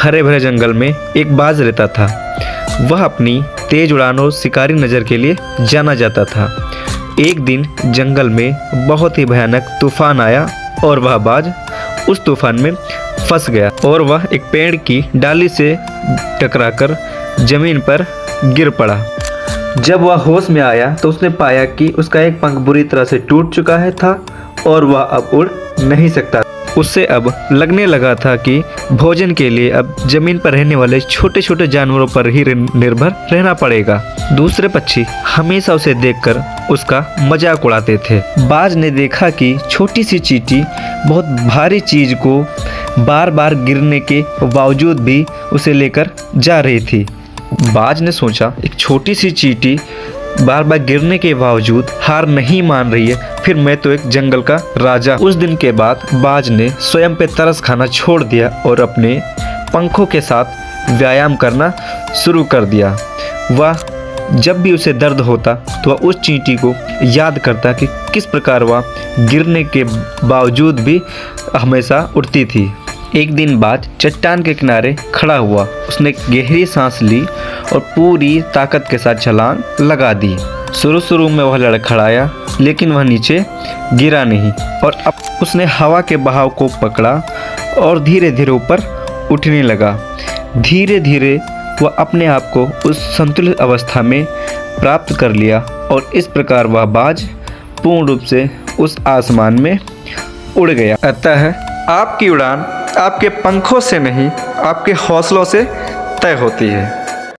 हरे भरे जंगल में एक बाज रहता था। वह अपनी तेज उड़ान और शिकारी नज़र के लिए जाना जाता था। एक दिन जंगल में बहुत ही भयानक तूफान आया और वह बाज उस तूफान में फंस गया और वह एक पेड़ की डाली से टकराकर जमीन पर गिर पड़ा। जब वह होश में आया तो उसने पाया कि उसका एक पंख बुरी तरह से टूट चुका है था और वह अब उड़ नहीं सकता। उससे अब लगने लगा था कि भोजन के लिए अब जमीन पर रहने वाले छोटे छोटे जानवरों पर ही निर्भर रहना पड़ेगा। दूसरे पक्षी हमेशा उसे देखकर उसका मजाक उड़ाते थे। बाज ने देखा कि छोटी सी चींटी बहुत भारी चीज को बार बार गिरने के बावजूद भी उसे लेकर जा रही थी। बाज ने सोचा, एक छोटी सी चींटी बार बार गिरने के बावजूद हार नहीं मान रही है, फिर मैं तो एक जंगल का राजा। उस दिन के बाद बाज ने स्वयं पे तरस खाना छोड़ दिया और अपने पंखों के साथ व्यायाम करना शुरू कर दिया। वह जब भी उसे दर्द होता तो वह उस चींटी को याद करता कि किस प्रकार वह गिरने के बावजूद भी हमेशा उठती थी। एक दिन बाज चट्टान के किनारे खड़ा हुआ। उसने गहरी सांस ली और पूरी ताकत के साथ छलांग लगा दी। शुरू में वह लड़खड़ाया, लेकिन वह नीचे गिरा नहीं और अब उसने हवा के बहाव को पकड़ा और धीरे धीरे ऊपर उठने लगा। धीरे धीरे वह अपने आप को उस संतुलित अवस्था में प्राप्त कर लिया और इस प्रकार वह बाज पूर्ण रूप से उस आसमान में उड़ गया। अतः आपकी उड़ान आपके पंखों से नहीं, आपके हौसलों से तय होती है।